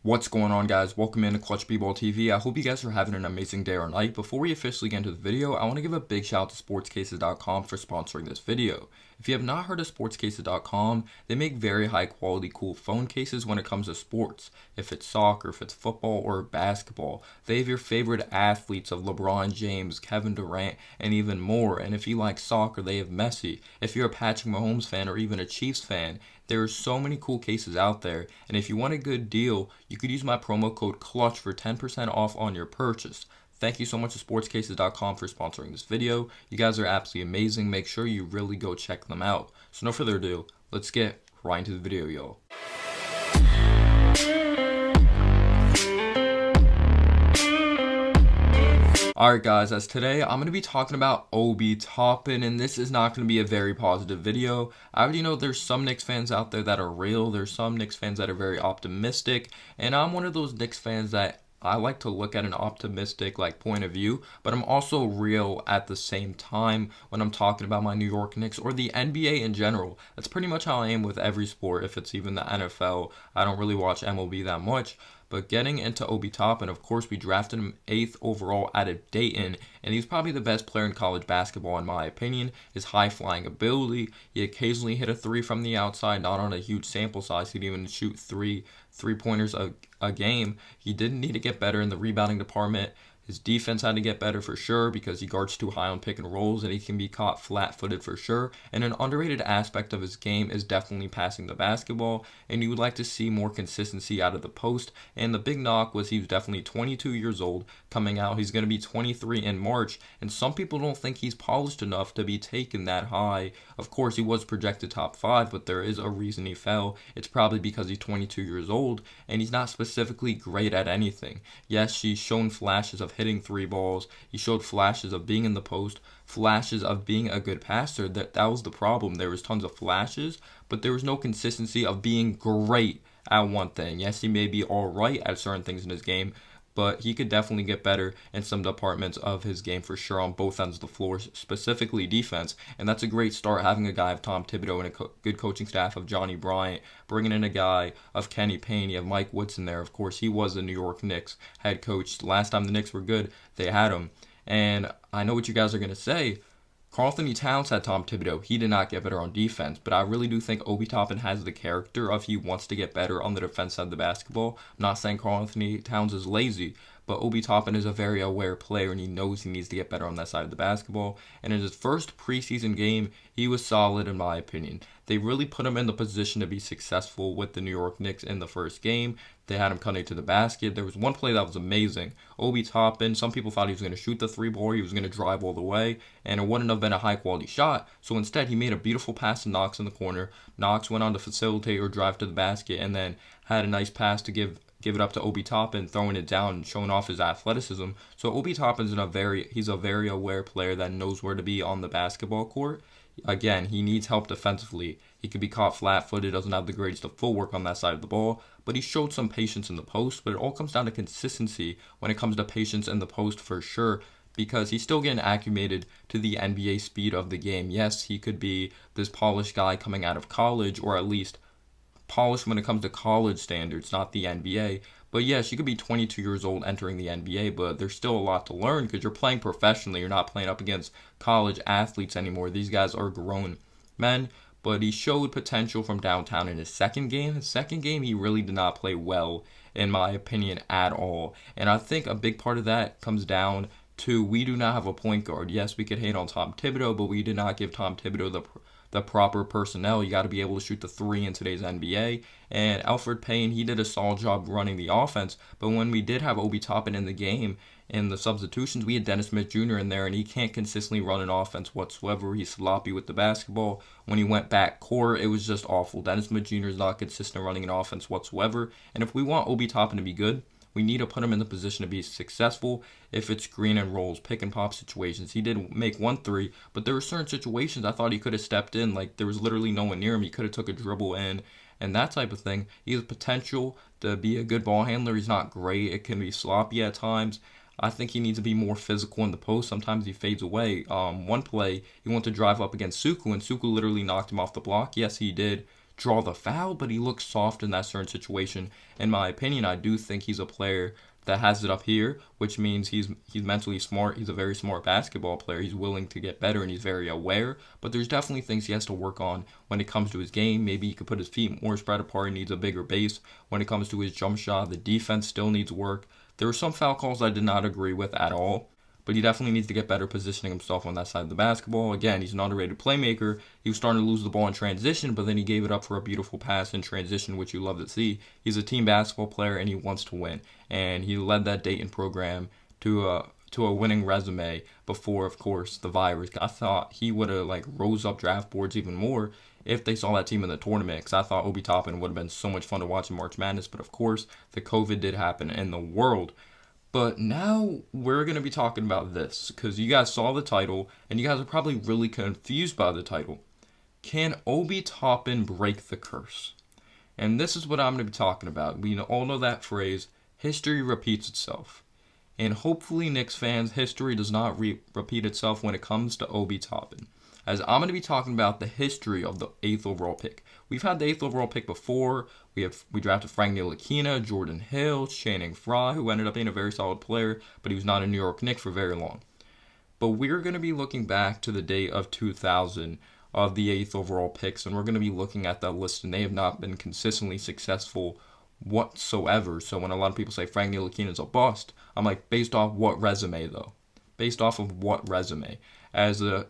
What's going on, guys? Welcome into Clutch B-Ball TV. I hope you guys are having an amazing day or night. Before we officially get into the video, I want to give a big shout out to sportscases.com for sponsoring this video. If you have not heard of sportscases.com, they make very high quality cool phone cases when it comes to sports. If it's soccer, if it's football or basketball, they have your favorite athletes of LeBron James, Kevin Durant, and even more. And if you like soccer, they have Messi. If you're a Patrick Mahomes fan or even a Chiefs fan, there are so many cool cases out there, and if you want a good deal, you could use my promo code CLUTCH for 10% off on your purchase. Thank you so much to sportscases.com for sponsoring this video. You guys are absolutely amazing. Make sure you really go check them out. So no further ado, let's get right into the video, y'all. Alright guys, as today I'm going to be talking about Obi Toppin, and this is not going to be a very positive video. I already know there's some Knicks fans out there that are real, there's some Knicks fans that are very optimistic, and I'm one of those Knicks fans that I like to look at an optimistic point of view, but I'm also real at the same time when I'm talking about my New York Knicks or the NBA in general. That's pretty much how I am with every sport, if it's even the NFL. I don't really watch MLB that much. But getting into Obi Toppin, of course, we drafted him 8th overall out of Dayton, and he's probably the best player in college basketball in my opinion. His high-flying ability, he occasionally hit a 3 from the outside, not on a huge sample size. He'd even shoot three-pointers a game. He didn't need to get better in the rebounding department. His defense had to get better for sure because he guards too high on pick and rolls and he can be caught flat-footed for sure. And an underrated aspect of his game is definitely passing the basketball, and you would like to see more consistency out of the post. And the big knock was he was definitely 22 years old coming out. He's going to be 23 in March, and some people don't think he's polished enough to be taken that high. Of course, he was projected top 5, but there is a reason he fell. It's probably because he's 22 years old and he's not specifically great at anything. Yes, he's shown flashes of hitting 3 balls. He showed flashes of being in the post, flashes of being a good passer. That was the problem. There was tons of flashes, but there was no consistency of being great at one thing. Yes, he may be all right at certain things in his game, but he could definitely get better in some departments of his game for sure on both ends of the floor, specifically defense. And that's a great start, having a guy of Tom Thibodeau and a good coaching staff of Johnny Bryant, bringing in a guy of Kenny Payne. You have Mike Woodson there. Of course, he was the New York Knicks head coach. Last time the Knicks were good, they had him. And I know what you guys are going to say. Karl-Anthony Towns had Tom Thibodeau. He did not get better on defense, but I really do think Obi Toppin has the character of he wants to get better on the defense side of the basketball. I'm not saying Karl-Anthony Towns is lazy, but Obi Toppin is a very aware player, and he knows he needs to get better on that side of the basketball. And in his first preseason game, he was solid in my opinion. They really put him in the position to be successful with the New York Knicks in the first game. They had him cutting to the basket. There was one play that was amazing. Obi Toppin, some people thought he was going to shoot the 3-ball, he was going to drive all the way, and it wouldn't have been a high-quality shot. So instead, he made a beautiful pass to Knox in the corner. Knox went on to facilitate or drive to the basket, and then had a nice pass to give it up to Obi Toppin, throwing it down and showing off his athleticism. So Obi Toppin's he's a very aware player that knows where to be on the basketball court. Again, he needs help defensively. He could be caught flat-footed, doesn't have the greatest of footwork on that side of the ball, but he showed some patience in the post. But it all comes down to consistency when it comes to patience in the post for sure, because he's still getting acclimated to the NBA speed of the game. Yes, he could be this polished guy coming out of college, or at least polished when it comes to college standards, not the NBA. But yes, you could be 22 years old entering the NBA, but there's still a lot to learn because you're playing professionally. You're not playing up against college athletes anymore. These guys are grown men, but he showed potential from downtown in his second game. His second game, he really did not play well, in my opinion, at all. And I think a big part of that comes down to we do not have a point guard. Yes, we could hate on Tom Thibodeau, but we did not give Tom Thibodeau the proper personnel. You got to be able to shoot the 3 in today's NBA. And Elfrid Payne, he did a solid job running the offense. But when we did have Obi Toppin in the game, in the substitutions, we had Dennis Smith Jr. in there, and he can't consistently run an offense whatsoever. He's sloppy with the basketball. When he went back court, it was just awful. Dennis Smith Jr. is not consistent running an offense whatsoever. And if we want Obi Toppin to be good, we need to put him in the position to be successful. If it's screen and rolls, pick and pop situations, he did make 1 3, but there were certain situations I thought he could have stepped in. Like, there was literally no one near him. He could have took a dribble in and that type of thing. He has potential to be a good ball handler. He's not great. It can be sloppy at times. I think he needs to be more physical in the post. Sometimes he fades away. One play, he went to drive up against Suku, and Suku literally knocked him off the block. Yes, he did draw the foul, but he looks soft in that certain situation. In my opinion, I do think he's a player that has it up here, which means he's mentally smart. He's a very smart basketball player. He's willing to get better and he's very aware. But there's definitely things he has to work on when it comes to his game. Maybe he could put his feet more spread apart. He needs a bigger base. When it comes to his jump shot, the defense still needs work. There were some foul calls I did not agree with at all. But he definitely needs to get better positioning himself on that side of the basketball. Again, he's an underrated playmaker. He was starting to lose the ball in transition, but then he gave it up for a beautiful pass in transition, which you love to see. He's a team basketball player, and he wants to win. And he led that Dayton program to a winning resume before, of course, the virus. I thought he would have rose up draft boards even more if they saw that team in the tournament, because I thought Obi Toppin would have been so much fun to watch in March Madness. But of course, the COVID did happen, and the world. But now we're going to be talking about this because you guys saw the title and you guys are probably really confused by the title. Can Obi Toppin break the curse? And this is what I'm going to be talking about. We all know that phrase, history repeats itself. And hopefully Knicks fans, history does not repeat itself when it comes to Obi Toppin. As I'm going to be talking about the history of the 8th overall pick. We've had the 8th overall pick before. We drafted Frank Ntilikina, Jordan Hill, Channing Frye, who ended up being a very solid player, but he was not a New York Knicks for very long. But we're going to be looking back to the date of 2000 of the 8th overall picks, and we're going to be looking at that list, and they have not been consistently successful whatsoever. So when a lot of people say Frank Ntilikina is a bust, I'm like, based off what resume though? Based off of what resume? As the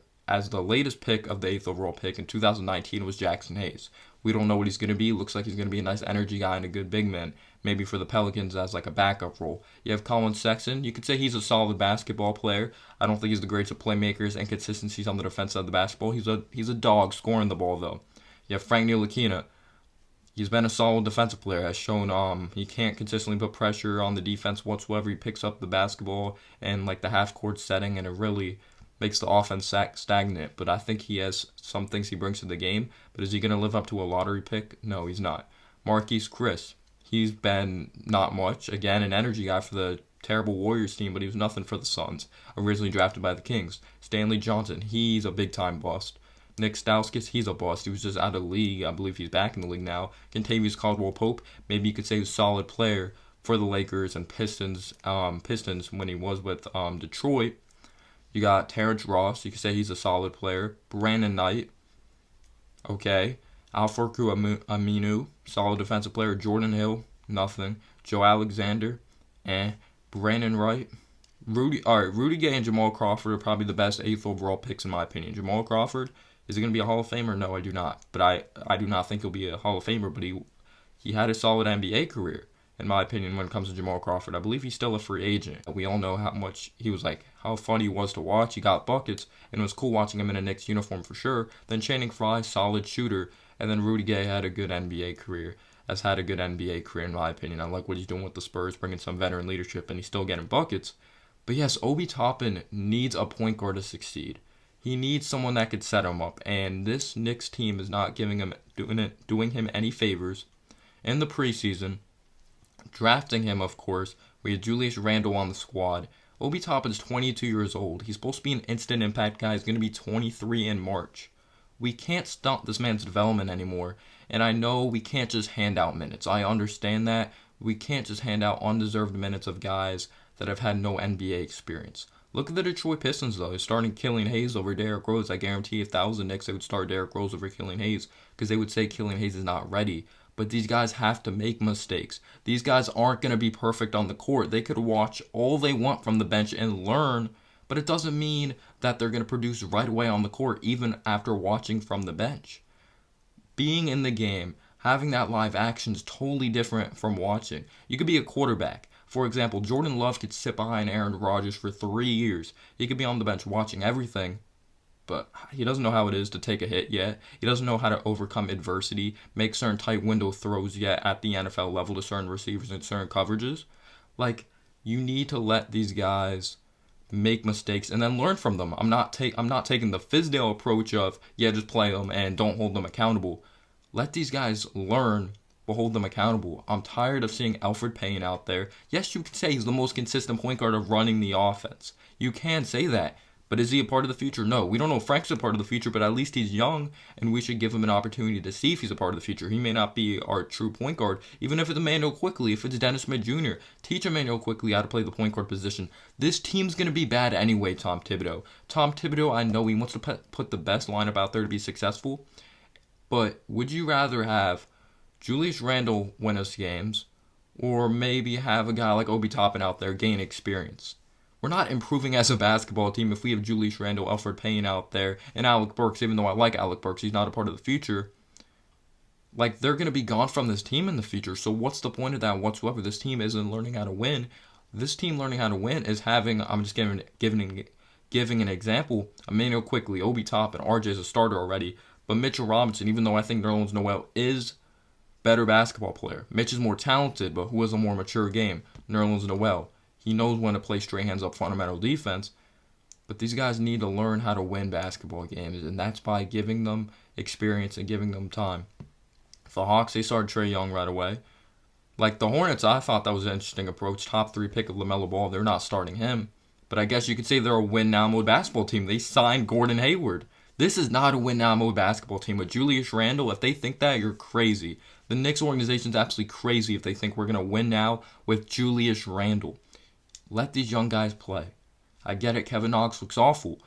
latest pick of the 8th overall pick in 2019 was Jackson Hayes. We don't know what he's going to be. Looks like he's going to be a nice energy guy and a good big man. Maybe for the Pelicans as a backup role. You have Colin Sexton. You could say he's a solid basketball player. I don't think he's the greatest of playmakers and consistencies on the defense side of the basketball. He's a dog scoring the ball though. You have Frank Ntilikina. He's been a solid defensive player. Has shown he can't consistently put pressure on the defense whatsoever. He picks up the basketball and the half court setting, and it really makes the offense stagnant. But I think he has some things he brings to the game. But is he going to live up to a lottery pick? No, he's not. Marquise Chris. He's been not much. Again, an energy guy for the terrible Warriors team, but he was nothing for the Suns. Originally drafted by the Kings. Stanley Johnson. He's a big-time bust. Nick Stauskas, he's a bust. He was just out of the league. I believe he's back in the league now. Kentavious Caldwell-Pope, maybe you could say he was a solid player for the Lakers and Pistons when he was with Detroit. You got Terrence Ross. You could say he's a solid player. Brandon Knight. Okay. Al-Farouq Aminu. Solid defensive player. Jordan Hill. Nothing. Joe Alexander. Brandon Wright. Rudy Gay and Jamal Crawford are probably the best 8th overall picks in my opinion. Jamal Crawford, is he going to be a Hall of Famer? No, I do not. But I do not think he'll be a Hall of Famer, but he had a solid NBA career, in my opinion, when it comes to Jamal Crawford. I believe he's still a free agent. We all know how much he was how fun he was to watch. He got buckets, and it was cool watching him in a Knicks uniform for sure. Then Channing Frye, solid shooter, and then Rudy Gay had a good NBA career. Has had a good NBA career, in my opinion. I like what he's doing with the Spurs, bringing some veteran leadership, and he's still getting buckets. But yes, Obi Toppin needs a point guard to succeed. He needs someone that could set him up, and this Knicks team is not doing him any favors. In the preseason, drafting him, of course, we had Julius Randle on the squad. Obi Toppin's 22 years old. He's supposed to be an instant impact guy. He's going to be 23 in March. We can't stunt this man's development anymore, and I know we can't just hand out minutes. I understand that. We can't just hand out undeserved minutes of guys that have had no NBA experience. Look at the Detroit Pistons, though. They're starting Killian Hayes over Derrick Rose. I guarantee if that was the Knicks, they would start Derrick Rose over Killian Hayes because they would say Killian Hayes is not ready. But these guys have to make mistakes. These guys aren't going to be perfect on the court. They could watch all they want from the bench and learn, but it doesn't mean that they're going to produce right away on the court, even after watching from the bench. Being in the game, having that live action is totally different from watching. You could be a quarterback. For example, Jordan Love could sit behind Aaron Rodgers for 3 years. He could be on the bench watching everything, but he doesn't know how it is to take a hit yet. He doesn't know how to overcome adversity, make certain tight window throws yet at the NFL level to certain receivers and certain coverages. You need to let these guys make mistakes and then learn from them. I'm not taking the Fizdale approach of, just play them and don't hold them accountable. Let these guys learn, but hold them accountable. I'm tired of seeing Elfrid Payne out there. Yes, you can say he's the most consistent point guard of running the offense. You can say that. But is he a part of the future? No. We don't know if Frank's a part of the future, but at least he's young, and we should give him an opportunity to see if he's a part of the future. He may not be our true point guard, even if it's Emmanuel Quickley, if it's Dennis Smith Jr. Teach Emmanuel Quickley how to play the point guard position. This team's going to be bad anyway, Tom Thibodeau. Tom Thibodeau, I know he wants to put the best lineup out there to be successful, but would you rather have Julius Randle win us games, or maybe have a guy like Obi Toppin out there gain experience? We're not improving as a basketball team if we have Julius Randle, Elfrid Payne out there, and Alec Burks, even though I like Alec Burks, he's not a part of the future. Like, they're going to be gone from this team in the future, so what's the point of that whatsoever? This team isn't learning how to win. This team learning how to win is having, I'm just giving an example, Emmanuel Quickley, Obi Toppin, RJ is a starter already, but Mitchell Robinson, even though I think Nerlens Noel is better basketball player. Mitch is more talented, but who has a more mature game? Nerlens Noel. He knows when to play straight hands up fundamental defense. But these guys need to learn how to win basketball games, and that's by giving them experience and giving them time. The Hawks, they started Trae Young right away. Like the Hornets, I thought that was an interesting approach. Top 3 pick of LaMelo Ball. They're not starting him. But I guess you could say they're a win-now mode basketball team. They signed Gordon Hayward. This is not a win-now mode basketball team. With Julius Randle, if they think that, you're crazy. The Knicks organization is absolutely crazy if they think we're going to win now with Julius Randle. Let these young guys play. I get it, Kevin Knox looks awful.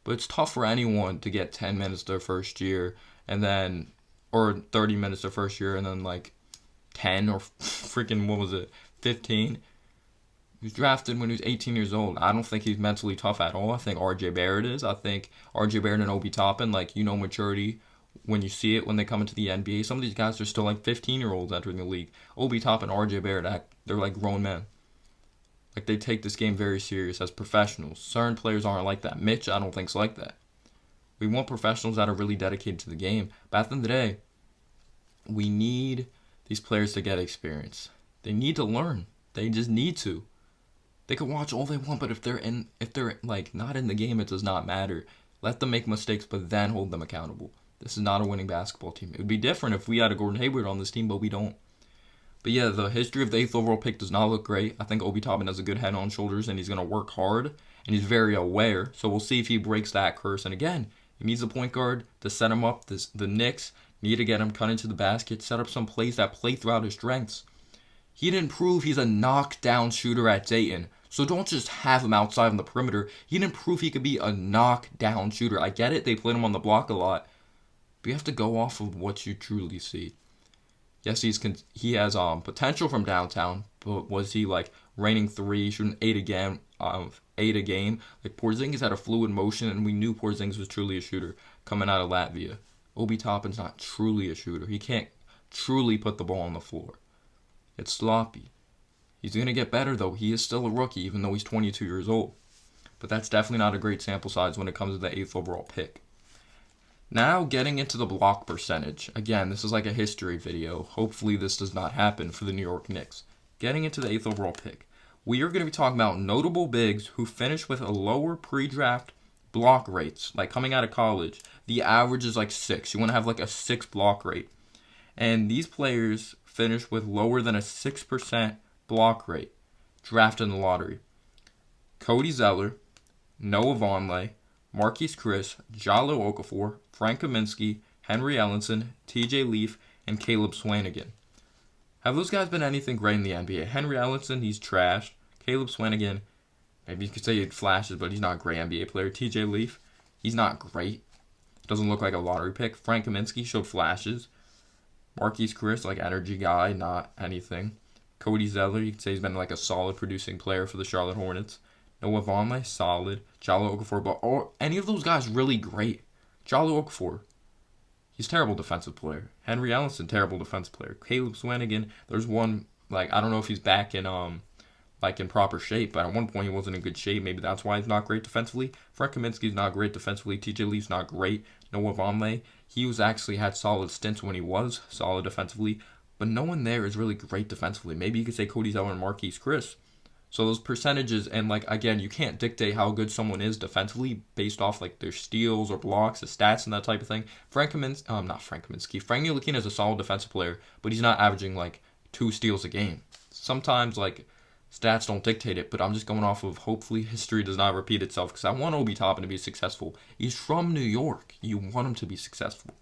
But it's tough for anyone to get 10 minutes their first year, and then, or 30 minutes their first year, and then like 10 or freaking, 15. He was drafted when he was 18 years old. I don't think he's mentally tough at all. I think RJ Barrett is. I think RJ Barrett and Obi Toppin, maturity when you see it when they come into the NBA. Some of these guys are still like 15-year-olds entering the league. Obi Toppin and RJ Barrett, they're like grown men. Like, they take this game very serious as professionals. Certain players aren't like that. Mitch, I don't think's like that. We want professionals that are really dedicated to the game. But at the end of the day, we need these players to get experience. They need to learn. They just need to. They can watch all they want, but if they're not in the game, it does not matter. Let them make mistakes, but then hold them accountable. This is not a winning basketball team. It would be different if we had a Gordon Hayward on this team, but we don't. But yeah, the history of the 8th overall pick does not look great. I think Obi Toppin has a good head on shoulders, and he's going to work hard, and he's very aware. So we'll see if he breaks that curse. And again, he needs a point guard to set him up. The Knicks need to get him cut into the basket, set up some plays that play throughout his strengths. He didn't prove he's a knockdown shooter at Dayton. So don't just have him outside on the perimeter. He didn't prove he could be a knockdown shooter. I get it, they played him on the block a lot. But you have to go off of what you truly see. Yes, he has potential from downtown, but was he like raining 3, shooting 8 a game? Like Porzingis had a fluid motion, and we knew Porzingis was truly a shooter coming out of Latvia. Obi Toppin's not truly a shooter. He can't truly put the ball on the floor. It's sloppy. He's going to get better, though. He is still a rookie, even though he's 22 years old. But that's definitely not a great sample size when it comes to the 8th overall pick. Now, getting into the block percentage. Again, this is like a history video. Hopefully this does not happen for the New York Knicks. Getting into the 8th overall pick. We are going to be talking about notable bigs who finished with a lower pre-draft block rates. Like coming out of college, the average is like 6. You want to have like a 6 block rate. And these players finished with lower than a 6% block rate drafted in the lottery. Cody Zeller, Noah Vonleh, Marquise Chris, Jallo Okafor, Frank Kaminsky, Henry Ellenson, TJ Leaf, and Caleb Swanigan. Have those guys been anything great in the NBA? Henry Ellenson, he's trash. Caleb Swanigan, maybe you could say he flashes, but he's not a great NBA player. TJ Leaf, he's not great. Doesn't look like a lottery pick. Frank Kaminsky showed flashes. Marquise Chris, like energy guy, not anything. Cody Zeller, you could say he's been like a solid producing player for the Charlotte Hornets. Noah Vonleh, solid. Jallo Okafor, but any of those guys really great. Jallo Okafor, he's a terrible defensive player. Henry Ellenson, terrible defensive player. Caleb Swanigan, there's one, like, I don't know if he's back in in proper shape, but at one point he wasn't in good shape. Maybe that's why he's not great defensively. Frank Kaminsky's not great defensively. TJ Leaf's not great. Noah Vonleh, he was actually had solid stints when he was solid defensively, but no one there is really great defensively. Maybe you could say Cody Zeller and Marquise Chris. So those percentages, and like again, you can't dictate how good someone is defensively based off like their steals or blocks, the stats and that type of thing. Frank Ntilikina is a solid defensive player, but he's not averaging like 2 steals a game. Sometimes like Stats don't dictate it, but I'm just going off of hopefully history does not repeat itself because I want Obi Toppin to be successful. He's from New York. You want him to be successful.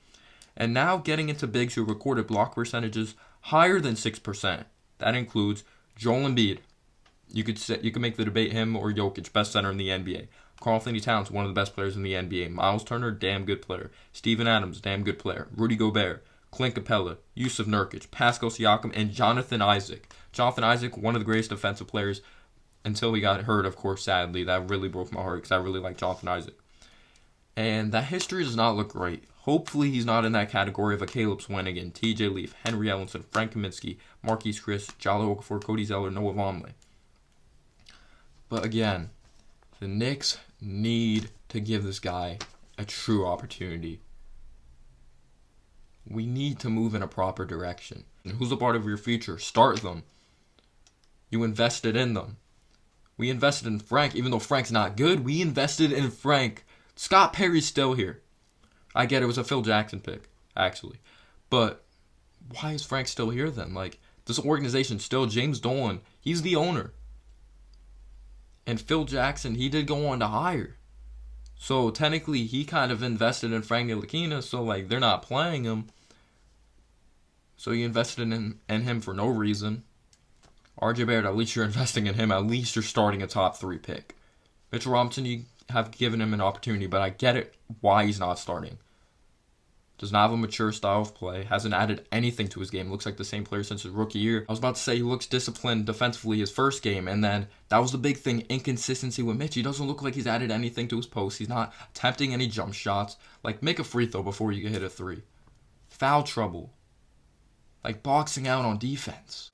And now getting into bigs who recorded block percentages higher than 6%. That includes Joel Embiid. You could make the debate him or Jokic, best center in the NBA. Karl-Anthony Towns, one of the best players in the NBA. Miles Turner, damn good player. Steven Adams, damn good player. Rudy Gobert, Clint Capella, Yusuf Nurkic, Pascal Siakam, and Jonathan Isaac. Jonathan Isaac, one of the greatest defensive players until he got hurt, of course, sadly. That really broke my heart because I really like Jonathan Isaac. And that history does not look great. Hopefully he's not in that category of a Caleb Swanigan, TJ Leaf, Henry Ellenson, Frank Kaminsky, Marquise Chris, Jallo Okafor, Cody Zeller, Noah Vonleh. But again, the Knicks need to give this guy a true opportunity. We need to move in a proper direction. And who's a part of your future? Start them. You invested in them. We invested in Frank, even though Frank's not good. We invested in Frank. Scott Perry's still here. I get it was a Phil Jackson pick, actually. But why is Frank still here then? Like, this organization still, James Dolan, he's the owner. And Phil Jackson, he did go on to hire. So technically, he kind of invested in Frank Ntilikina, so like they're not playing him. So you invested in him for no reason. RJ Barrett, at least you're investing in him. At least you're starting a top 3 pick. Mitchell Robinson, you have given him an opportunity, but I get it why he's not starting. Does not have a mature style of play. Hasn't added anything to his game. Looks like the same player since his rookie year. I was about to say he looks disciplined defensively his first game. And then that was the big thing. Inconsistency with Mitch. He doesn't look like he's added anything to his post. He's not attempting any jump shots. Like, make a free throw before you hit a 3. Foul trouble. Like, boxing out on defense.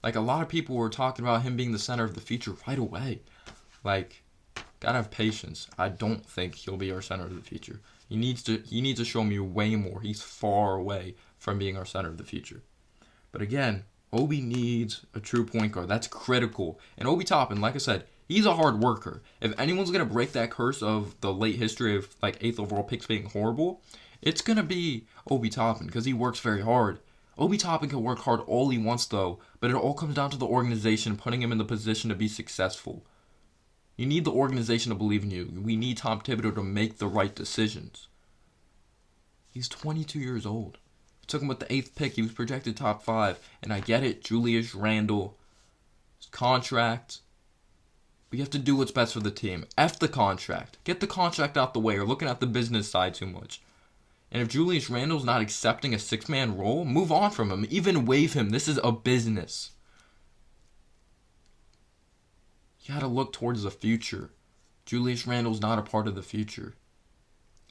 Like, a lot of people were talking about him being the center of the future right away. Like, gotta have patience. I don't think he'll be our center of the future. He needs to show me way more. He's far away from being our center of the future. But again, Obi needs a true point guard. That's critical. And Obi Toppin, like I said, he's a hard worker. If anyone's going to break that curse of the late history of like 8th overall picks being horrible, it's going to be Obi Toppin because he works very hard. Obi Toppin can work hard all he wants though, but it all comes down to the organization putting him in the position to be successful. You need the organization to believe in you. We need Tom Thibodeau to make the right decisions. He's 22 years old. We took him with the 8th pick. He was projected top 5. And I get it, Julius Randle, his contract. We have to do what's best for the team. F the contract. Get the contract out the way. You're looking at the business side too much. And if Julius Randle's not accepting a 6-man role, move on from him. Even waive him. This is a business. You gotta look towards the future. Julius Randle's not a part of the future.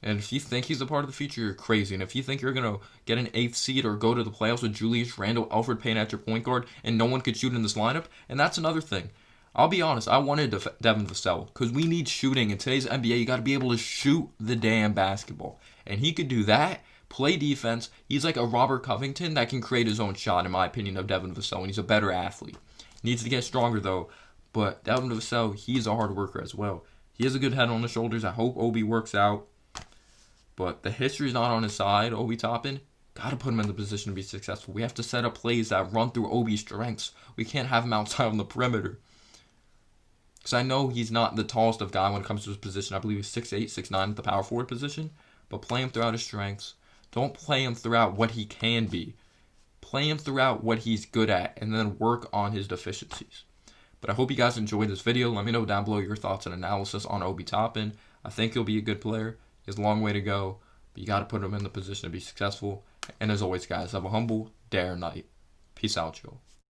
And if you think he's a part of the future, you're crazy. And if you think you're gonna get an 8th seed or go to the playoffs with Julius Randle, Alfred Payne at your point guard, and no one could shoot in this lineup, and that's another thing. I'll be honest, I wanted Devin Vassell because we need shooting. In today's NBA, you gotta be able to shoot the damn basketball. And he could do that, play defense. He's like a Robert Covington that can create his own shot, in my opinion, of Devin Vassell, and he's a better athlete. Needs to get stronger, though. But Devin Vassell, he's a hard worker as well. He has a good head on his shoulders. I hope Obi works out. But the history's not on his side, Obi Toppin. Got to put him in the position to be successful. We have to set up plays that run through Obi's strengths. We can't have him outside on the perimeter. Because I know he's not the tallest of guy when it comes to his position. I believe he's 6'8", 6'9" at the power forward position. But play him throughout his strengths. Don't play him throughout what he can be. Play him throughout what he's good at and then work on his deficiencies. But I hope you guys enjoyed this video. Let me know down below your thoughts and analysis on Obi Toppin. I think he'll be a good player. He has a long way to go, but you got to put him in the position to be successful. And as always, guys, have a humble day or night. Peace out, y'all.